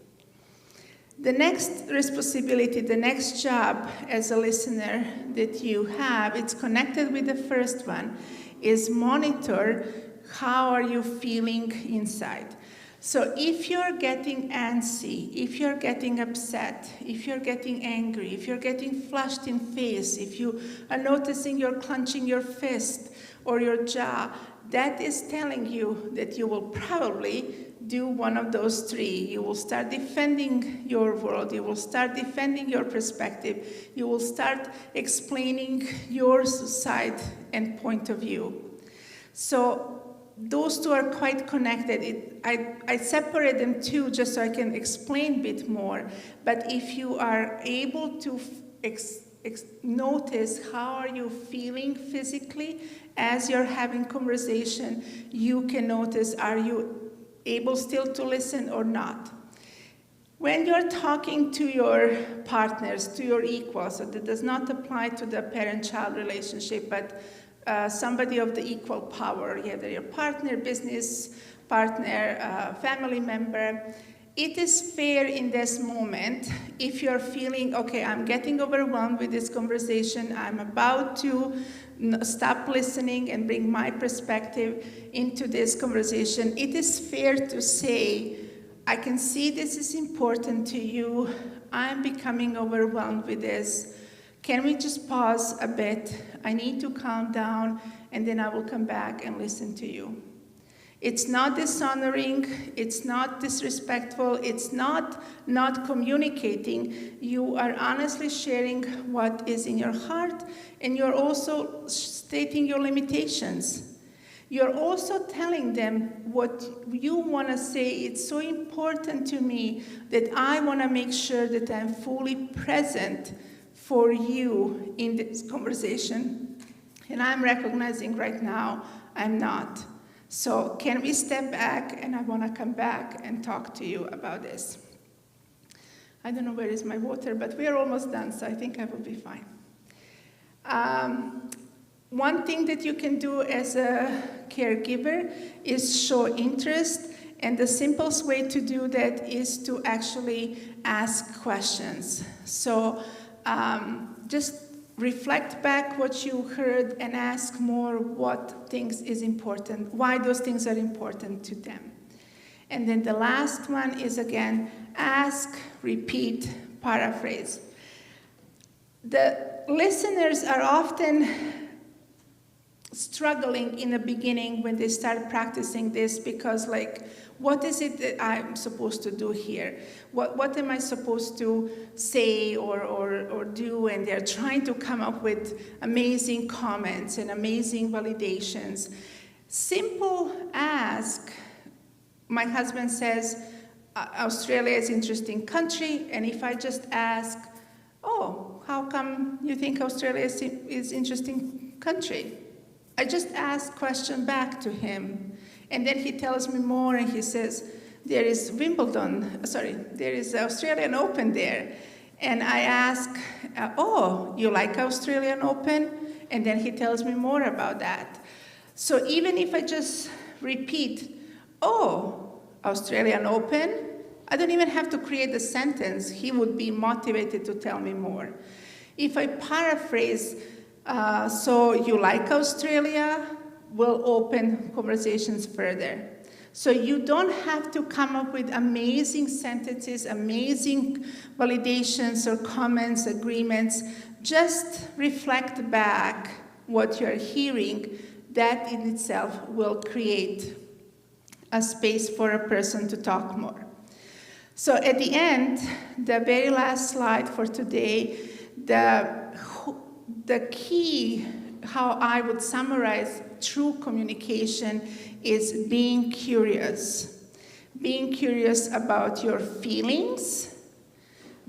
The next responsibility, the next job as a listener that you have, it's connected with the first one, is monitor how are you feeling inside. So if you're getting antsy, if you're getting upset, if you're getting angry, if you're getting flushed in face, if you are noticing you're clenching your fist or your jaw, that is telling you that you will probably do one of those three. You will start defending your world. You will start defending your perspective. You will start explaining your side and point of view. So those two are quite connected. I separate them too just so I can explain a bit more. But if you are able to notice how are you feeling physically as you're having conversation, you can notice, are you able still to listen or not? When you're talking to your partners, to your equals, so that does not apply to the parent-child relationship, but somebody of the equal power, either your partner, business partner, family member, it is fair in this moment if you're feeling, okay, I'm getting overwhelmed with this conversation, I'm about to stop listening and bring my perspective into this conversation, it is fair to say, I can see this is important to you, I'm becoming overwhelmed with this. Can we just pause a bit? I need to calm down, and then I will come back and listen to you. It's not dishonoring, it's not disrespectful, it's not communicating. You are honestly sharing what is in your heart, and you're also stating your limitations. You're also telling them what you want to say. It's so important to me that I want to make sure that I'm fully present for you in this conversation. And I'm recognizing right now I'm not. So can we step back, and I want to come back and talk to you about this. I don't know where is my water, but we are almost done, so I think I will be fine. One thing that you can do as a caregiver is show interest, and the simplest way to do that is to actually ask questions. So just reflect back what you heard and ask more what things is important, why those things are important to them. And then the last one is, again, ask, repeat, paraphrase. The listeners are often struggling in the beginning when they start practicing this because, like, what is it that I'm supposed to do here? What am I supposed to say or do? And they're trying to come up with amazing comments and amazing validations. Simple ask. My husband says, Australia is an interesting country, and if I just ask, oh, how come you think Australia is an interesting country? I just ask question back to him. And then he tells me more, and he says, there is Australian Open there. And I ask, oh, you like Australian Open? and then he tells me more about that. So even if I just repeat, oh, Australian Open, I don't even have to create a sentence. He would be motivated to tell me more. If I paraphrase, so you like Australia, we'll open conversations further. So you don't have to come up with amazing sentences, amazing validations or comments, agreements. Just reflect back what you're hearing. That in itself will create a space for a person to talk more. So at the end, the very last slide for today, the key, how I would summarize true communication, is being curious. Being curious about your feelings,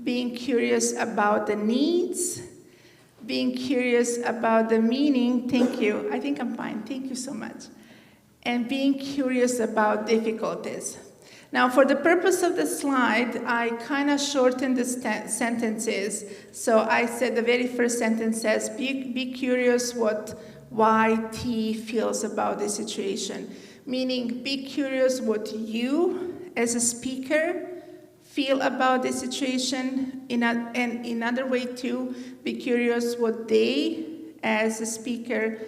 being curious about the needs, being curious about the meaning. Thank you. I think I'm fine. Thank you so much. And being curious about difficulties. Now, for the purpose of the slide, I kind of shortened the sentences. So I said the very first sentence says, be curious why T feels about the situation. Meaning, be curious what you, as a speaker, feel about the situation. And in another way, too, be curious what they, as a speaker,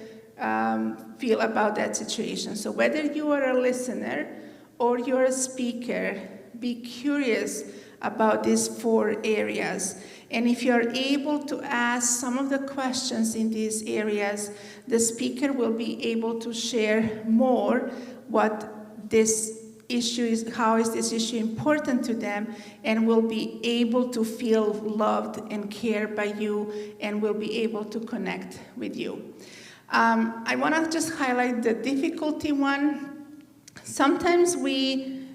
feel about that situation. So whether you are a listener or you're a speaker, be curious about these 4 areas. And if you're able to ask some of the questions in these areas, the speaker will be able to share more what this issue is, how is this issue important to them, and will be able to feel loved and cared by you, and will be able to connect with you. I want to just highlight the difficulty one. Sometimes we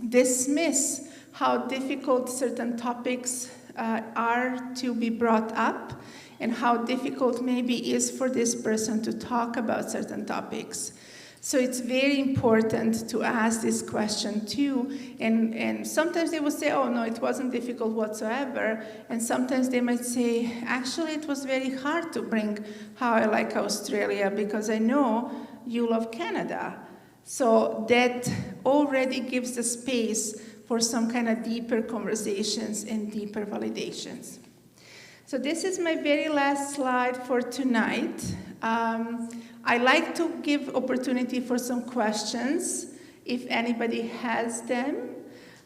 dismiss how difficult certain topics are to be brought up, and how difficult maybe is for this person to talk about certain topics. So it's very important to ask this question too, and sometimes they will say, oh no, it wasn't difficult whatsoever, and sometimes they might say, actually it was very hard to bring how I like Australia because I know you love Canada. So that already gives the space for some kind of deeper conversations and deeper validations. So this is my very last slide for tonight. I like to give opportunity for some questions. If anybody has them,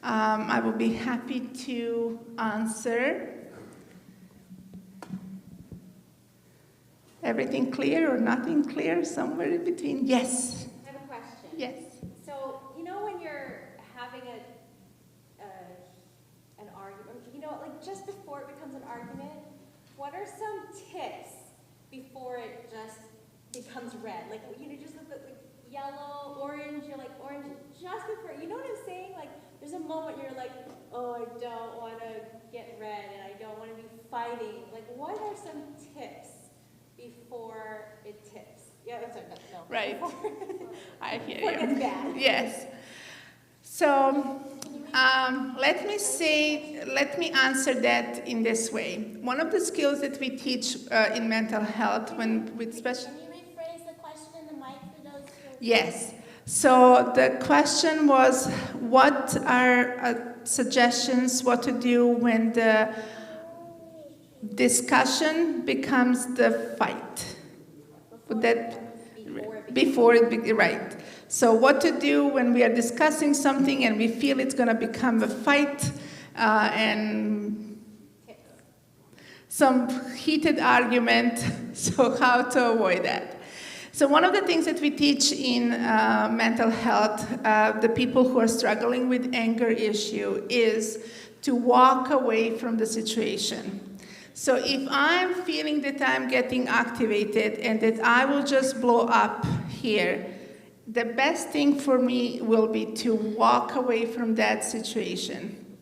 I will be happy to answer. Everything clear or nothing clear? Somewhere in between? Yes. I have a question. Yes. So, you know when you're having an argument, you know, like just before it becomes an argument, what are some tips before it just becomes red? Like, you know, just like yellow, orange, you're like orange, just before, you know what I'm saying? Like, there's a moment you're like, oh, I don't want to get red and I don't want to be fighting. Like, what are some tips before it tips? Yeah, that's right. No. Right. I hear you. Before it gets bad. Yes. So let me answer that in this way. One of the skills that we teach in mental health with special... Can you rephrase the question in the mic for those who... Yes. So the question was, what are suggestions, what to do when the discussion becomes the fight? Before it be right. So what to do when we are discussing something and we feel it's going to become a fight and some heated argument, so how to avoid that. So one of the things that we teach in mental health, the people who are struggling with anger issue, is to walk away from the situation. So if I'm feeling that I'm getting activated and that I will just blow up here, the best thing for me will be to walk away from that situation.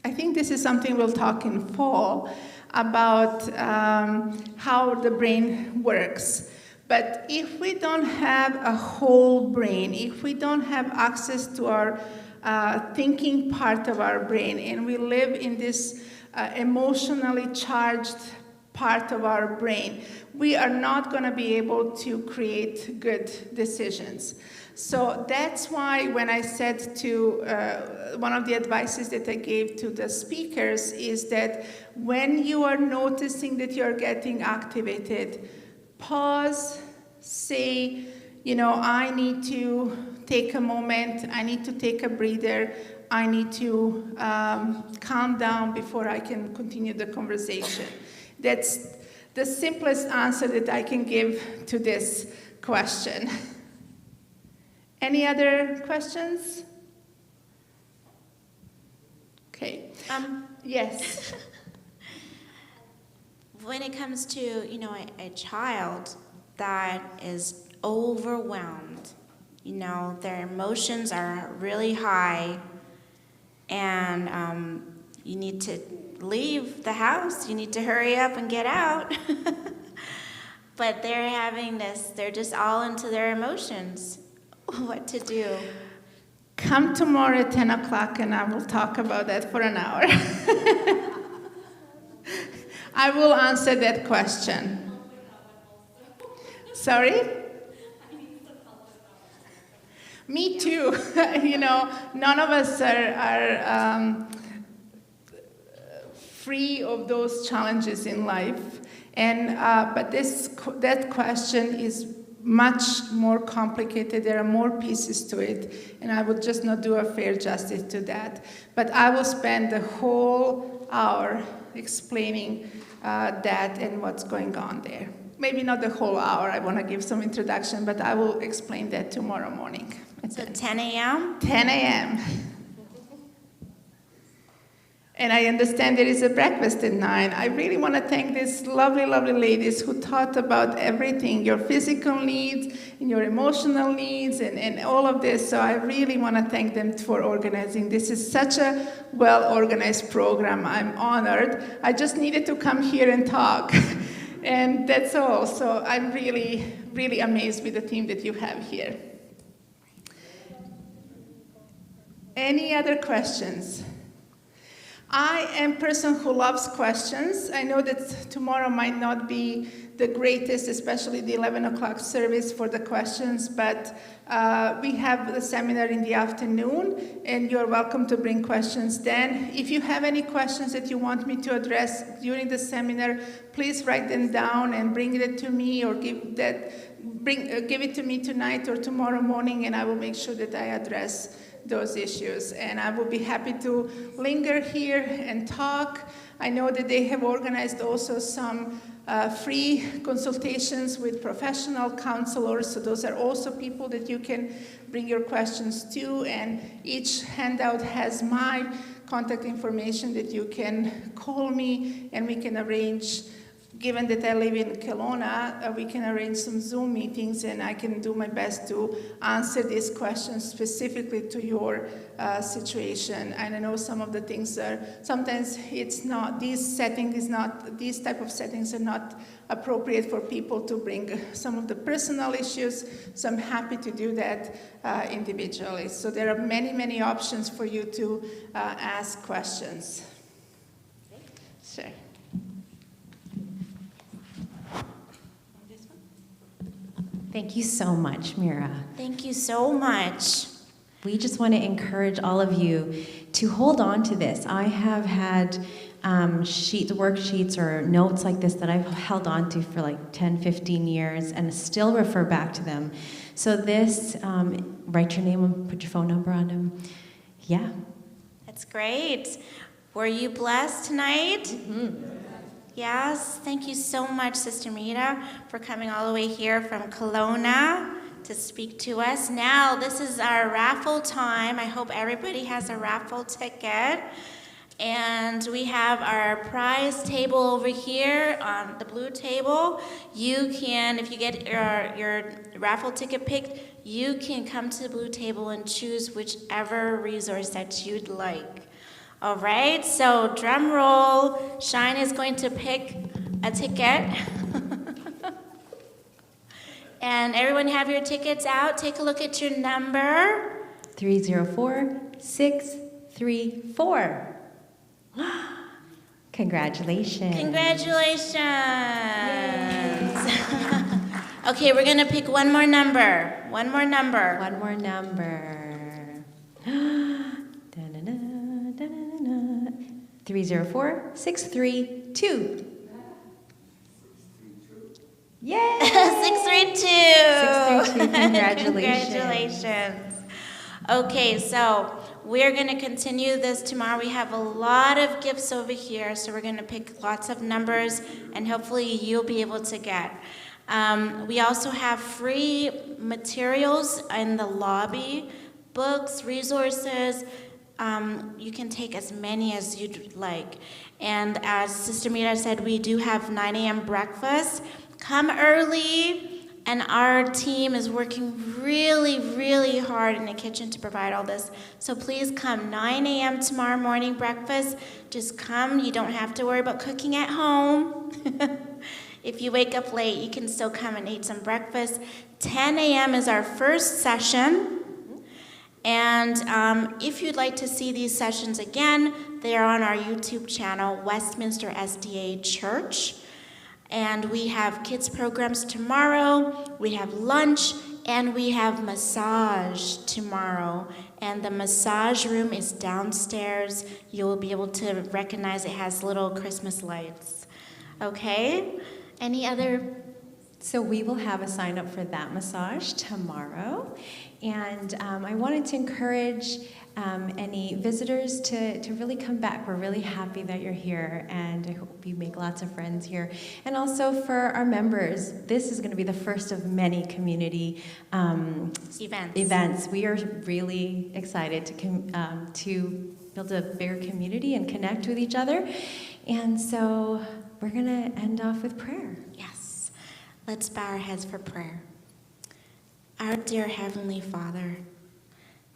I think this is something we'll talk in fall about how the brain works. But if we don't have a whole brain, if we don't have access to our thinking part of our brain, and we live in this emotionally charged part of our brain, we are not going to be able to create good decisions. So that's why when I said to one of the advices that I gave to the speakers is that when you are noticing that you're getting activated, pause, say, I need to take a moment, I need to take a breather, I need to calm down before I can continue the conversation. That's the simplest answer that I can give to this question. Any other questions? Okay. Yes. When it comes to, a child that is overwhelmed, their emotions are really high, and you need to leave the house, you need to hurry up and get out. But they're having this, they're just all into their emotions. What to do? Come tomorrow at 10 o'clock and I will talk about that for an hour. I will answer that question. Sorry? Me too. None of us are free of those challenges in life. And but that question is much more complicated. There are more pieces to it, and I will just not do a fair justice to that. But I will spend the whole hour explaining that and what's going on there. Maybe not the whole hour. I want to give some introduction, but I will explain that tomorrow morning. So 10 a.m.? 10 a.m. And I understand there is a breakfast at 9. I really want to thank these lovely, lovely ladies who taught about everything, your physical needs and your emotional needs and all of this. So I really want to thank them for organizing. This is such a well-organized program. I'm honored. I just needed to come here and talk. And that's all. So I'm really, really amazed with the team that you have here. Any other questions? I am a person who loves questions. I know that tomorrow might not be the greatest, especially the 11 o'clock service for the questions, but we have the seminar in the afternoon, and you're welcome to bring questions then. If you have any questions that you want me to address during the seminar, please write them down and bring it to me, or give it to me tonight or tomorrow morning, and I will make sure that I address those issues. And I will be happy to linger here and talk. I know that they have organized also some free consultations with professional counselors, so those are also people that you can bring your questions to, and each handout has my contact information that you can call me and we can arrange. Given that I live in Kelowna, we can arrange some Zoom meetings, and I can do my best to answer these questions specifically to your situation. And I know some of the things are, sometimes it's not, these type of settings are not appropriate for people to bring some of the personal issues, so I'm happy to do that individually. So there are many, many options for you to ask questions. Sure. Thank you so much, Mira. Thank you so much. We just want to encourage all of you to hold on to this. I have had worksheets or notes like this that I've held on to for like 10, 15 years and still refer back to them. So this, write your name and put your phone number on them. Yeah. That's great. Were you blessed tonight? Mm-hmm. Yes. Thank you so much, Sister Mira, for coming all the way here from Kelowna to speak to us. Now, this is our raffle time. I hope everybody has a raffle ticket. And we have our prize table over here on the blue table. You can, if you get your raffle ticket picked, you can come to the blue table and choose whichever resource that you'd like. All right, so drum roll. Shine is going to pick a ticket. And everyone have your tickets out. Take a look at your number. 304-634. Congratulations. Congratulations. Okay, we're going to pick one more number. One more number. One more number. 304-632. Yay! 632. 632. Congratulations. Congratulations. Okay, so we're going to continue this tomorrow. We have a lot of gifts over here, so we're going to pick lots of numbers, and hopefully you'll be able to get. We also have free materials in the lobby, books, resources. You can take as many as you'd like. And as Sister Mira said, we do have 9 a.m. breakfast. Come early, and our team is working really, really hard in the kitchen to provide all this. So please come 9 a.m. tomorrow morning breakfast. Just come. You don't have to worry about cooking at home. If you wake up late, you can still come and eat some breakfast. 10 a.m. is our first session. And if you'd like to see these sessions again, they are on our YouTube channel, Westminster SDA Church. And we have kids programs tomorrow, we have lunch, and we have massage tomorrow. And the massage room is downstairs. You'll be able to recognize it has little Christmas lights. Okay? Any other? So we will have a sign up for that massage tomorrow. And I wanted to encourage any visitors to really come back. We're really happy that you're here, and I hope you make lots of friends here. And also for our members, this is going to be the first of many community events. We are really excited to build a bigger community and connect with each other. And so we're going to end off with prayer. Yes. Let's bow our heads for prayer. Our dear Heavenly Father,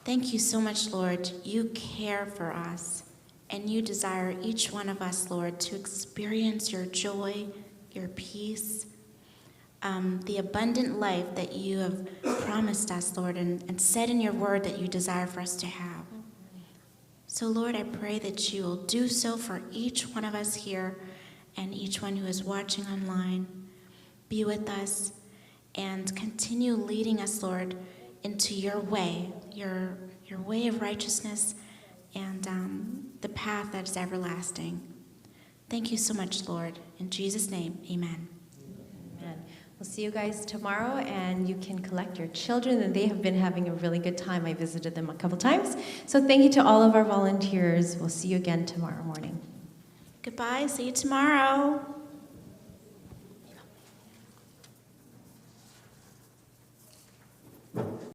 thank you so much, Lord. You care for us, and you desire each one of us, Lord, to experience your joy, your peace, the abundant life that you have promised us, Lord, and said in your word that you desire for us to have. So, Lord, I pray that you will do so for each one of us here and each one who is watching online. Be with us and continue leading us, Lord, into your way, your way of righteousness and the path that is everlasting. Thank you so much, Lord. In Jesus' name, amen. Amen. We'll see you guys tomorrow, and you can collect your children, and they have been having a really good time. I visited them a couple times. So thank you to all of our volunteers. We'll see you again tomorrow morning. Goodbye. See you tomorrow.